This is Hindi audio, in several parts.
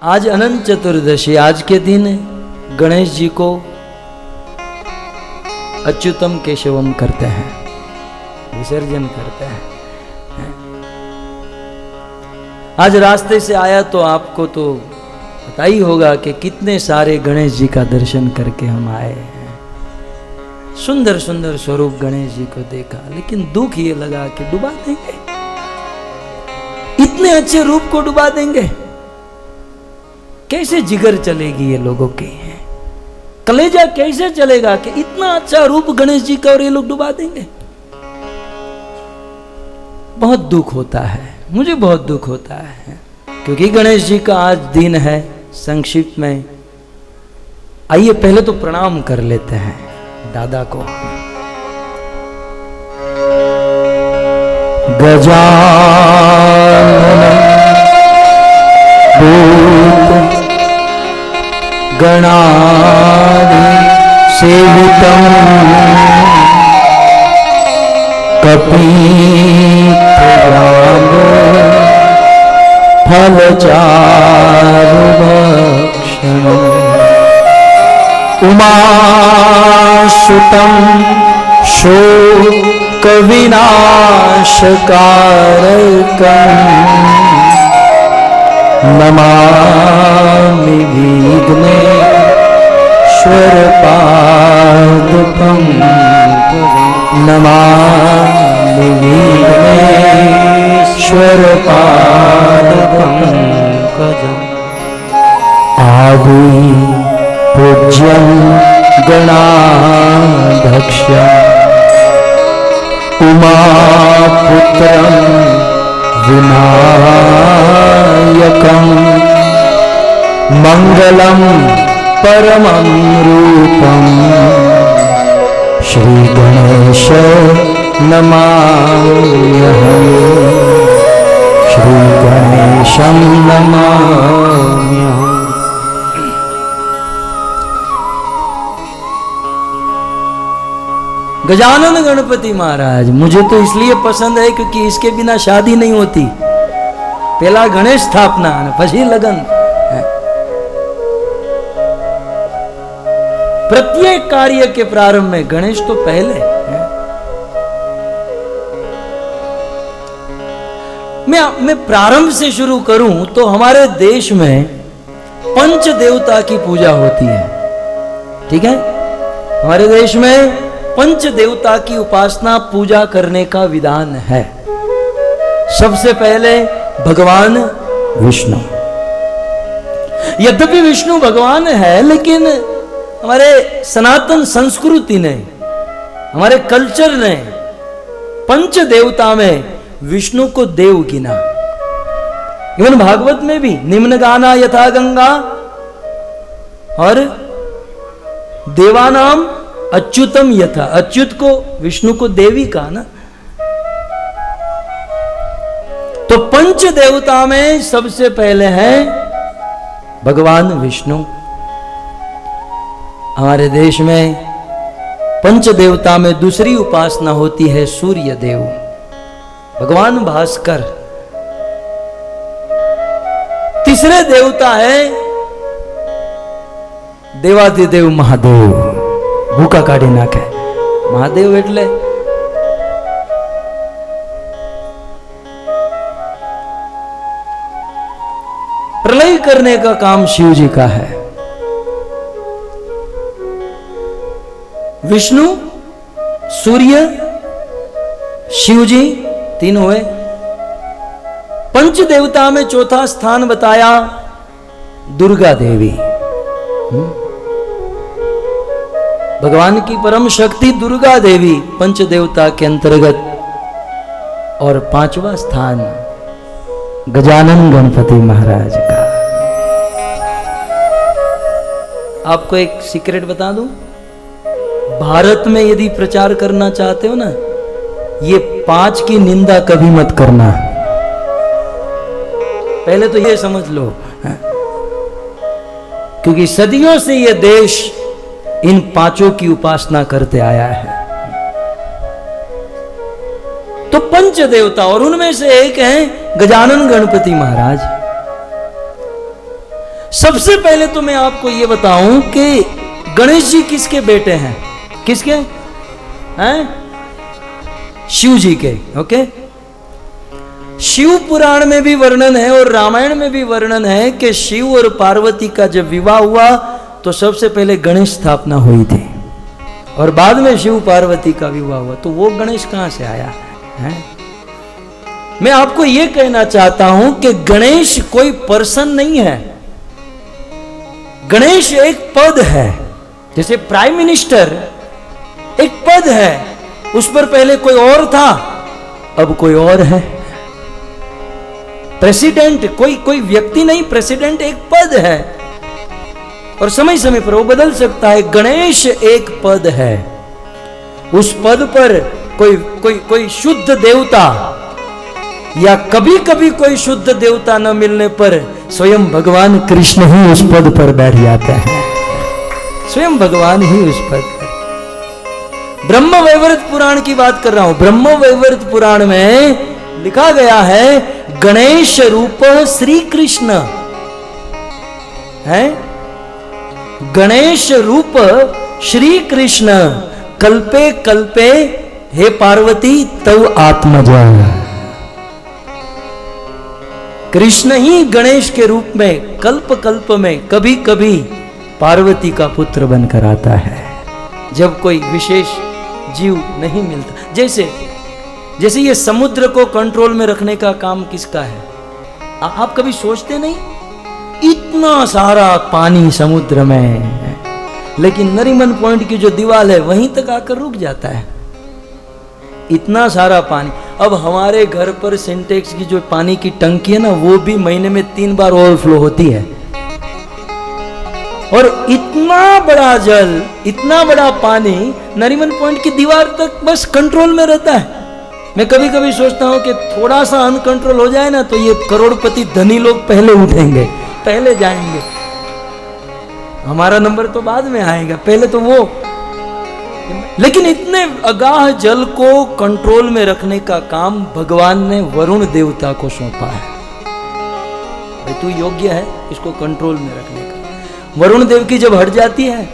आज अनंत चतुर्दशी, आज के दिन गणेश जी को अच्युतम केशवम करते हैं, विसर्जन करते हैं। आज रास्ते से आया तो आपको तो पता ही होगा कि कितने सारे गणेश जी का दर्शन करके हम आए हैं। सुंदर सुंदर स्वरूप गणेश जी को देखा, लेकिन दुख ये लगा कि डुबा देंगे, इतने अच्छे रूप को डुबा देंगे। कैसे जिगर चलेगी ये लोगों के, कलेजा कैसे चलेगा कि इतना अच्छा रूप गणेश जी का और ये लोग डुबा देंगे। बहुत दुख होता है, मुझे बहुत दुख होता है, क्योंकि गणेश जी का आज दिन है। संक्षिप्त में आइए पहले तो प्रणाम कर लेते हैं दादा को। गजानन भूत गणादि सेवितम् कपीतयामो फलचारुभक्षणम् उमासुतं शोकविनाशकारकम् नमामि विघ्नेश्वरपादपं नमामि विघ्नेश्वरपादपं आदि पूज्यं गणाध्यक्षम् उमापुत्रं विनायकं मंगलं परमं रूपं श्री गणेश नमाम्यहम्, श्री गणेशं नमाम्यहम्। गजानन गणपति महाराज मुझे तो इसलिए पसंद है क्योंकि इसके बिना शादी नहीं होती। पहला गणेश स्थापना पछी लगन। प्रत्येक कार्य के प्रारंभ में गणेश तो पहले है। मैं प्रारंभ से शुरू करूं तो हमारे देश में पंच देवता की पूजा होती है, ठीक है। हमारे देश में पंच देवता की उपासना पूजा करने का विधान है। सबसे पहले भगवान विष्णु। यद्यपि विष्णु भगवान है, लेकिन हमारे सनातन संस्कृति ने, हमारे कल्चर ने पंच देवता में विष्णु को देव गिना। इवन भागवत में भी निम्न गाना यथा गंगा और देवानाम अच्युतम यथा, अच्युत को विष्णु को देवी का ना। तो पंच देवता में सबसे पहले है भगवान विष्णु। हमारे देश में पंच देवता में दूसरी उपासना होती है सूर्य देव, भगवान भास्कर। तीसरे देवता है देवाधिदेव महादेव। भूखा काढ़ी नाखे महादेव एटले प्रलय करने का काम शिव जी का है। विष्णु, सूर्य, शिव जी तीन हुए। पंच देवता में चौथा स्थान बताया दुर्गा देवी। भगवान की परम शक्ति दुर्गा देवी पंच देवता के अंतर्गत। और पांचवा स्थान गजानन गणपति महाराज का। आपको एक सीक्रेट बता दूं, भारत में यदि प्रचार करना चाहते हो ना, ये 5 की निंदा कभी मत करना। पहले तो ये समझ लो, क्योंकि सदियों से ये देश इन 5 की उपासना करते आया है। तो पंच देवता और उनमें से एक है गजानन गणपति महाराज। सबसे पहले तो मैं आपको यह बताऊं कि गणेश जी किसके बेटे हैं? किसके हैं? शिव जी के। ओके, शिव पुराण में भी वर्णन है और रामायण में भी वर्णन है कि शिव और पार्वती का जब विवाह हुआ तो सबसे पहले गणेश स्थापना हुई थी और बाद में शिव पार्वती का विवाह हुआ। तो वो गणेश कहां से आया है? मैं आपको यह कहना चाहता हूं कि गणेश कोई पर्सन नहीं है, गणेश एक पद है। जैसे प्राइम मिनिस्टर एक पद है, उस पर पहले कोई और था, अब कोई और है। प्रेसिडेंट कोई व्यक्ति नहीं, प्रेसिडेंट एक पद है और समय समय पर वो बदल सकता है। गणेश एक पद है, उस पद पर कोई शुद्ध देवता या कभी कभी कोई शुद्ध देवता न मिलने पर स्वयं भगवान कृष्ण ही उस पद पर बैठ जाते हैं, स्वयं भगवान ही उस पद पर। ब्रह्म वैवर्त पुराण की बात कर रहा हूं। ब्रह्म वैवर्त पुराण में लिखा गया है गणेश रूप श्री कृष्ण है। गणेश रूप श्री कृष्ण कल्पे कल्पे हे पार्वती तव आत्मजा। कृष्ण ही गणेश के रूप में कल्प कल्प में कभी कभी पार्वती का पुत्र बनकर आता है जब कोई विशेष जीव नहीं मिलता। जैसे ये समुद्र को कंट्रोल में रखने का काम किसका है? आप कभी सोचते नहीं? इतना सारा पानी समुद्र में, लेकिन नरीमन पॉइंट की जो दीवार है वहीं तक आकर रुक जाता है। इतना सारा पानी। अब हमारे घर पर सिंटेक्स की जो पानी की टंकी है ना, वो भी महीने में 3 बार ओवरफ्लो होती है और इतना बड़ा जल, इतना बड़ा पानी नरीमन पॉइंट की दीवार तक बस कंट्रोल में रहता है। मैं कभी कभी सोचता हूं कि थोड़ा सा अनकंट्रोल हो जाए ना तो ये करोड़पति धनी लोग पहले उठेंगे, पहले जाएंगे। हमारा नंबर तो बाद में आएगा, पहले तो वो। लेकिन इतने अगाध जल को कंट्रोल में रखने का काम भगवान ने वरुण देवता को सौंपा है। भाई तू योग्य है इसको कंट्रोल में रखने का। वरुण देव की जब हट जाती है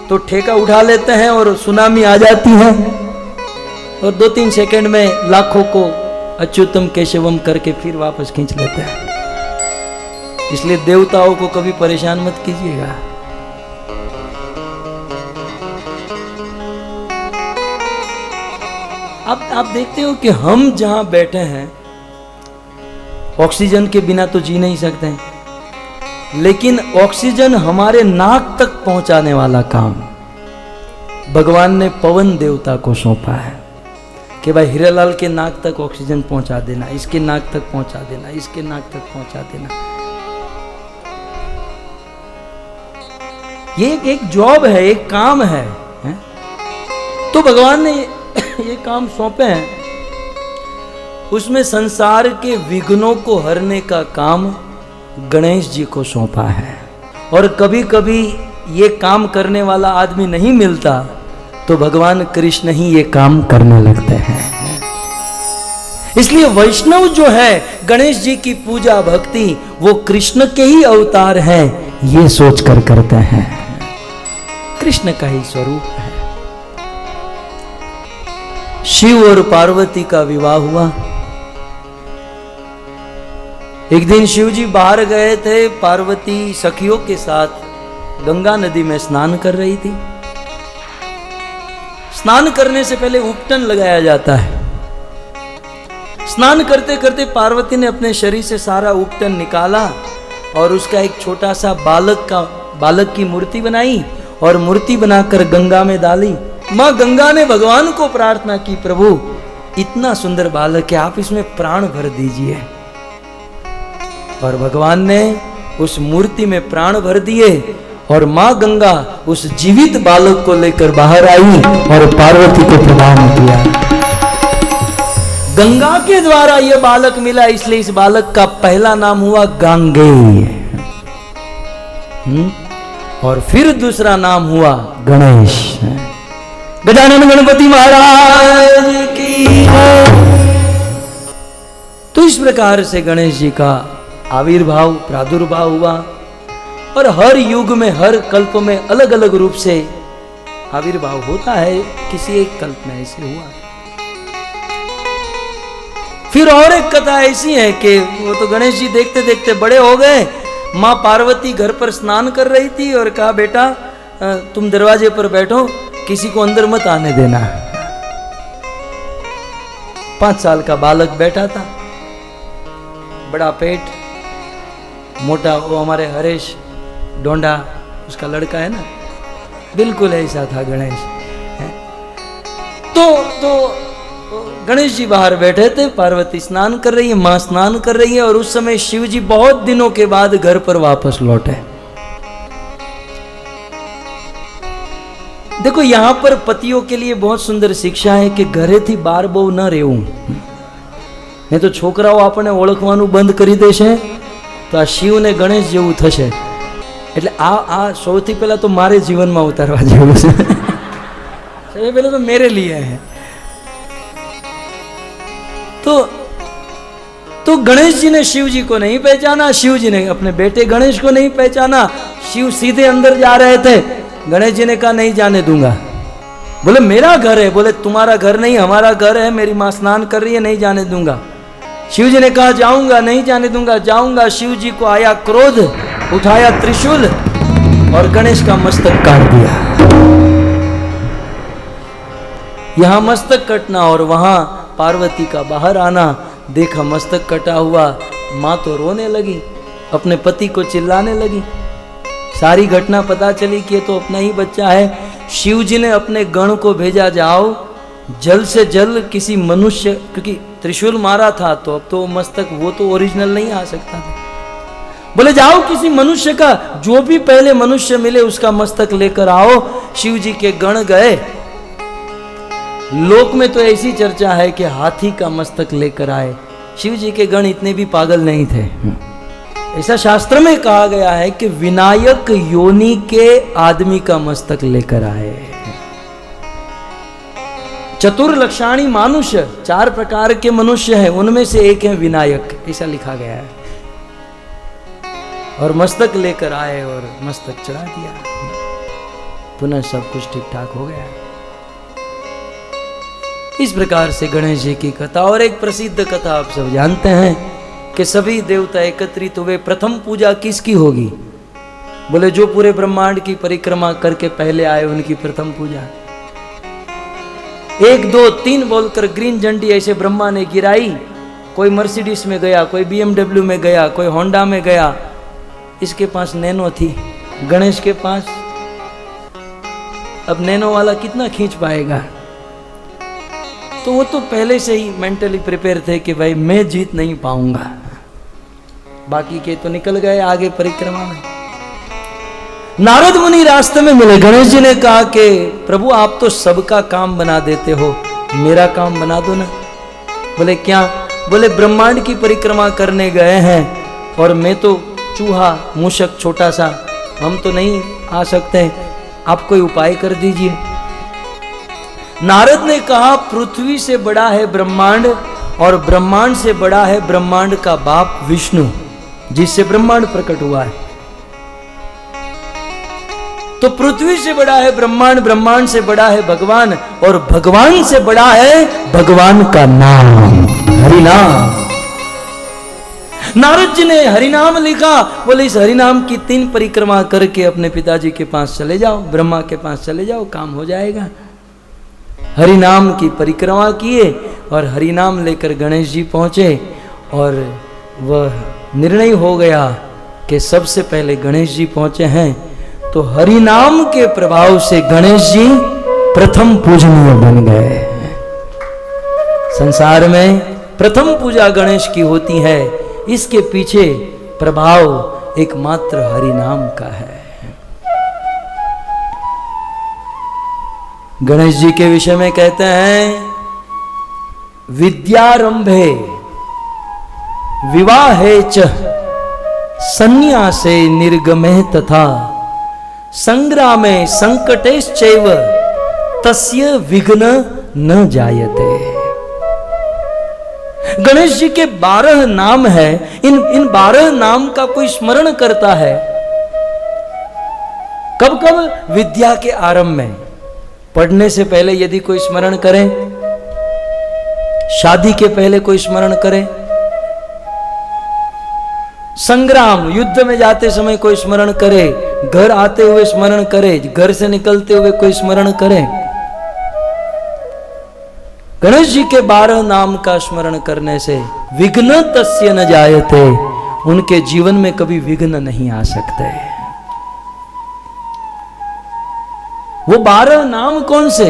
तो ठेका उठा लेते हैं और सुनामी आ जाती है और 2-3 सेकंड में लाखों को अच्युतम केशवम करके फिर वापस खींच लेते हैं। इसलिए देवताओं को कभी परेशान मत कीजिएगा। आप देखते हो कि हम जहां बैठे हैं ऑक्सीजन के बिना तो जी नहीं सकते हैं, लेकिन ऑक्सीजन हमारे नाक तक पहुंचाने वाला काम भगवान ने पवन देवता को सौंपा है कि भाई हीरालाल के नाक तक ऑक्सीजन पहुंचा देना, इसके नाक तक पहुंचा देना, इसके नाक तक पहुंचा देना। ये एक जॉब है, एक काम है? तो भगवान ने ये काम सौंपे हैं। उसमें संसार के विघ्नों को हरने का काम गणेश जी को सौंपा है। और कभी कभी ये काम करने वाला आदमी नहीं मिलता तो भगवान कृष्ण ही ये काम करने लगते हैं। इसलिए वैष्णव जो है गणेश जी की पूजा भक्ति वो कृष्ण के ही अवतार हैं, ये सोचकर करते हैं, कृष्ण का ही स्वरूप है। शिव और पार्वती का विवाह हुआ। एक दिन शिव जी बाहर गए थे, पार्वती सखियों के साथ गंगा नदी में स्नान कर रही थी। स्नान करने से पहले उपटन लगाया जाता है। स्नान करते करते पार्वती ने अपने शरीर से सारा उपटन निकाला और उसका एक छोटा सा बालक की मूर्ति बनाई और मूर्ति बनाकर गंगा में डाली। मां गंगा ने भगवान को प्रार्थना की, प्रभु इतना सुंदर बालक है, आप इसमें प्राण भर दीजिए। और भगवान ने उस मूर्ति में प्राण भर दिए और मां गंगा उस जीवित बालक को लेकर बाहर आई और पार्वती को प्रणाम किया। गंगा के द्वारा यह बालक मिला, इसलिए इस बालक का पहला नाम हुआ गांगेय और फिर दूसरा नाम हुआ गणेश। गजानन गणपति महाराज की। तो इस प्रकार से गणेश जी का आविर्भाव प्रादुर्भाव हुआ और हर युग में हर कल्प में अलग अलग रूप से आविर्भाव होता है, किसी एक कल्प में ऐसे हुआ। फिर और एक कथा ऐसी है कि वो तो गणेश जी देखते देखते बड़े हो गए। माँ पार्वती घर पर स्नान कर रही थी और कहा, बेटा तुम दरवाजे पर बैठो, किसी को अंदर मत आने देना। 5 साल का बालक बैठा था, बड़ा पेट, मोटा, वो हमारे हरेश डोंडा उसका लड़का है ना, बिल्कुल ऐसा था गणेश। तो गणेश जी बाहर बैठे थे, पार्वती स्नान कर रही है, मां स्नान कर रही है और उस समय शिव जी बहुत दिनों के बाद घर पर वापस लौटे। देखो यहां पर पतियों के लिए बहुत सुंदर शिक्षा है कि घरे थी बार बहू न રહેવું, नहीं तो છોકરાઓ આપણે ઓળખવાનું બંધ કરી દેશે તો આ શિવ ને ગણેશ જેવું થશે। એટલે આ સૌથી પહેલા તો મારે જીવનમાં ઉતારવા જેવું છે। सबसे पहले तो मेरे लिए है। तो गणेश जी ने शिव जी को नहीं पहचाना, शिव जी ने अपने बेटे गणेश को नहीं पहचाना। शिव सीधे अंदर जा रहे थे, गणेश जी ने कहा नहीं जाने दूंगा। बोले मेरा घर है, बोले तुम्हारा घर नहीं हमारा घर है, मेरी मां स्नान कर रही है, नहीं जाने दूंगा। शिव जी ने कहा जाऊंगा, नहीं जाने दूंगा, जाऊंगा। शिव जी को आया क्रोध, उठाया त्रिशूल और गणेश का मस्तक काट दिया। यहां मस्तक कटना और वहां पार्वती का बाहर आना, देखा मस्तक कटा हुआ, मां तो रोने लगी, अपने पति को चिल्लाने लगी। सारी घटना पता चली कि ये तो अपना ही बच्चा है। शिव जी ने अपने गण को भेजा, जाओ जल्द से जल्द किसी मनुष्य, क्योंकि त्रिशूल मारा था तो अब तो मस्तक वो तो ओरिजिनल नहीं आ सकता था। बोले जाओ किसी मनुष्य का, जो भी पहले मनुष्य मिले उसका मस्तक लेकर आओ। शिव जी के गण गए। लोक में तो ऐसी चर्चा है कि हाथी का मस्तक लेकर आए। शिव जी के गण इतने भी पागल नहीं थे। ऐसा शास्त्र में कहा गया है कि विनायक योनि के आदमी का मस्तक लेकर आए। चतुर्लक्षाणी मनुष्य, 4 प्रकार के मनुष्य हैं, उनमें से एक है विनायक, ऐसा लिखा गया है। और मस्तक लेकर आए और मस्तक चढ़ा दिया, पुनः सब कुछ ठीक ठाक हो गया। इस प्रकार से गणेश जी की कथा। और एक प्रसिद्ध कथा आप सब जानते हैं कि सभी देवता एकत्रित हुए। प्रथम पूजा किसकी होगी? बोले जो पूरे ब्रह्मांड की परिक्रमा करके पहले आए उनकी प्रथम पूजा। 1 2 3 बोलकर ग्रीन झंडी ऐसे ब्रह्मा ने गिराई। कोई मर्सिडीज में गया, कोई BMW में गया, कोई होंडा में गया। इसके पास नैनो थी, गणेश के पास, अब नैनो वाला कितना खींच पाएगा? तो वो तो पहले से ही मेंटली प्रिपेयर थे कि भाई मैं जीत नहीं पाऊंगा। बाकी के तो निकल गए आगे परिक्रमा में। नारद मुनि रास्ते में मिले। गणेश जी ने कहा कि प्रभु आप तो सबका काम बना देते हो, मेरा काम बना दो ना। बोले क्या? बोले ब्रह्मांड की परिक्रमा करने गए हैं और मैं तो चूहा मूषक छोटा सा, हम तो नहीं आ सकते, आप कोई उपाय कर दीजिए। नारद ने कहा पृथ्वी से बड़ा है ब्रह्मांड और ब्रह्मांड से बड़ा है ब्रह्मांड का बाप विष्णु, जिससे ब्रह्मांड प्रकट हुआ है। तो पृथ्वी से बड़ा है ब्रह्मांड, ब्रह्मांड से बड़ा है भगवान और भगवान से बड़ा है भगवान का नाम, हरिनाम। नारद जी ने हरिनाम लिखा। बोले इस हरिनाम की 3 परिक्रमा करके अपने पिताजी के पास चले जाओ, ब्रह्मा के पास चले जाओ, काम हो जाएगा। हरिनाम की परिक्रमा किए और हरिनाम लेकर गणेश जी पहुंचे और वह निर्णय हो गया कि सबसे पहले गणेश जी पहुंचे हैं, तो हरिनाम के प्रभाव से गणेश जी प्रथम पूजनीय बन गए। संसार में प्रथम पूजा गणेश की होती है, इसके पीछे प्रभाव एकमात्र हरिनाम का है। गणेश जी के विषय में कहते हैं विद्यारंभे विवाहे च संन्यासे निर्गमे तथा संग्रामे संकटेश्चैव तस्य विघ्न न जायते। गणेश जी के 12 नाम है। इन 12 नाम का कोई स्मरण करता है कब कब? विद्या के आरंभ में, पढ़ने से पहले यदि कोई स्मरण करे, शादी के पहले कोई स्मरण करे, संग्राम युद्ध में जाते समय कोई स्मरण करे, घर आते हुए स्मरण करे, घर से निकलते हुए कोई स्मरण करे। गणेश जी के 12 नाम का स्मरण करने से विघ्न तस्य न जायते, उनके जीवन में कभी विघ्न नहीं आ सकते। वो 12 नाम कौन से?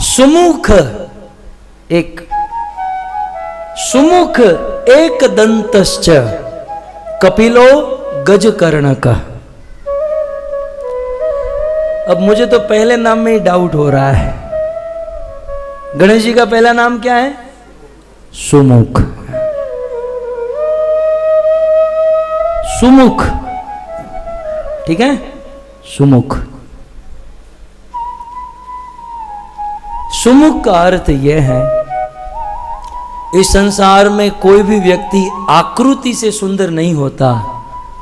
सुमुख एक, सुमुख एक दंतश्च, कपिलो गजकर्णक। अब मुझे तो पहले नाम में ही डाउट हो रहा है। गणेश जी का पहला नाम क्या है? सुमुख। सुमुख, ठीक है, सुमुख। सुमुख का अर्थ यह है, इस संसार में कोई भी व्यक्ति आकृति से सुंदर नहीं होता,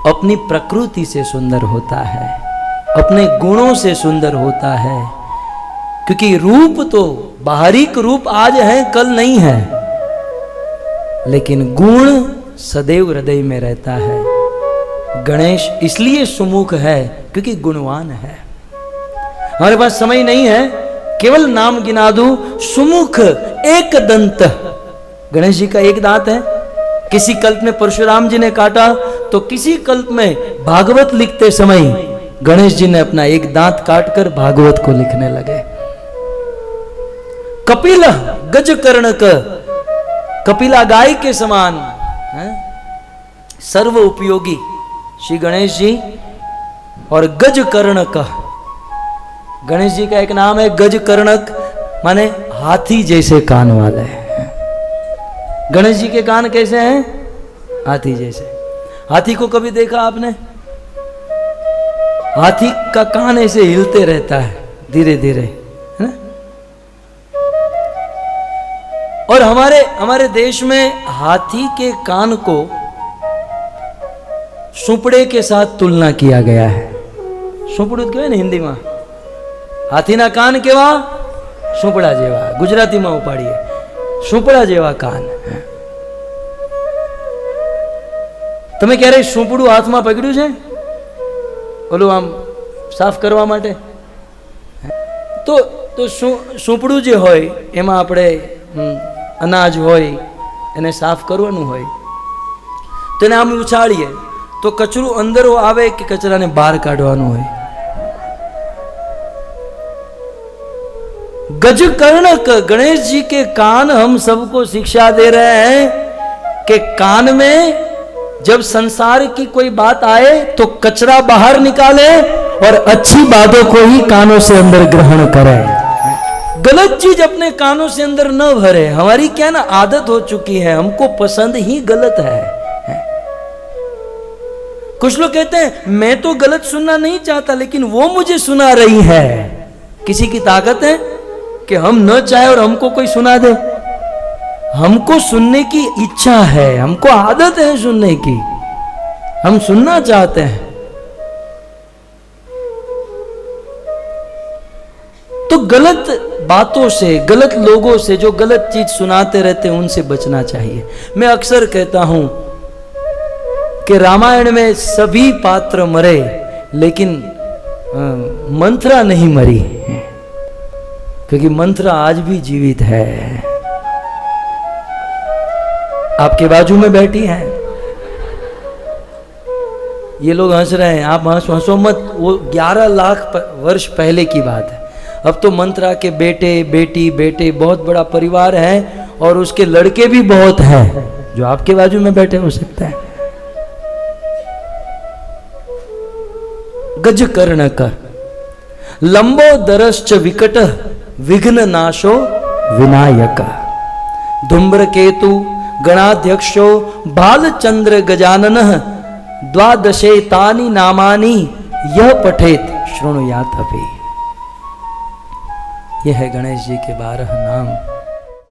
अपनी प्रकृति से सुंदर होता है, अपने गुणों से सुंदर होता है। क्योंकि रूप तो बाहरिक रूप आज है, कल नहीं है, लेकिन गुण सदैव हृदय में रहता है। गणेश इसलिए सुमुख है क्योंकि गुणवान है। हमारे पास समय नहीं है, केवल नाम गिना दूं। सुमुख एक दंत, गणेश जी का एक दांत है। किसी कल्प में परशुराम जी ने काटा, तो किसी कल्प में भागवत लिखते समय गणेश जी ने अपना एक दांत काटकर भागवत को लिखने लगे। कपिल गजकर्णक, कपिला गाय के समान है, सर्व उपयोगी श्री गणेश जी। और गजकर्णक, गणेश जी का एक नाम है गजकर्णक, माने हाथी जैसे कान वाले। गणेश जी के कान कैसे हैं? हाथी जैसे। हाथी को कभी देखा आपने? हाथी का कान ऐसे हिलते रहता है धीरे धीरे, है ना। और हमारे देश में हाथी के कान को सुपड़े के साथ तुलना किया गया है। सुपड़ू कहेवाय ने हिंदी में, हाथीना कान केवा? सुपड़ा जेवा। गुजराती में उपाड़ीए, सुपड़ा जेवा कान। તમે ક્યારે સુપડું હાથમાં પકડ્યું છે? ઓલું આમ સાફ કરવા માટે? તો સુપડું જે હોય એમાં આપણે અનાજ હોય એને સાફ કરવાનું હોય, તો એને આમ ઉછાળીએ તો કચરું અંદર આવે કે કચરાને બહાર કાઢવાનું હોય। गजकर्णक, गणेश जी के कान हम सबको शिक्षा दे रहे हैं कि कान में जब संसार की कोई बात आए तो कचरा बाहर निकाले और अच्छी बातों को ही कानों से अंदर ग्रहण करे, गलत चीज अपने कानों से अंदर न भरे। हमारी क्या ना आदत हो चुकी है, हमको पसंद ही गलत है। कुछ लोग कहते हैं मैं तो गलत सुनना नहीं चाहता, लेकिन वो मुझे सुना रही है। किसी की ताकत है कि हम न चाहे और हमको कोई सुना दे? हमको सुनने की इच्छा है, हमको आदत है सुनने की, हम सुनना चाहते हैं। तो गलत बातों से, गलत लोगों से जो गलत चीज सुनाते रहते हैं उनसे बचना चाहिए। मैं अक्सर कहता हूं कि रामायण में सभी पात्र मरे, लेकिन मंथरा नहीं मरी, क्योंकि मंथरा आज भी जीवित है। आपके बाजू में बैठी हैं, ये लोग हंस रहे हैं, आप हंसो मत। वो 11 लाख वर्ष पहले की बात है। अब तो मंत्रा के बेटे बेटे बहुत बड़ा परिवार है, और उसके लड़के भी बहुत हैं जो आपके बाजू में बैठे हो सकते हैं। गजकर्णक, लंबोदरश्च विकट विघ्न नाशो विनायक, धूम्रकेतु गणाध्यक्षो बालचंद्र गजानन, द्वादशे तानि नामानि यह पठेत शृणुयात अभी। यह है गणेश जी के 12 नाम।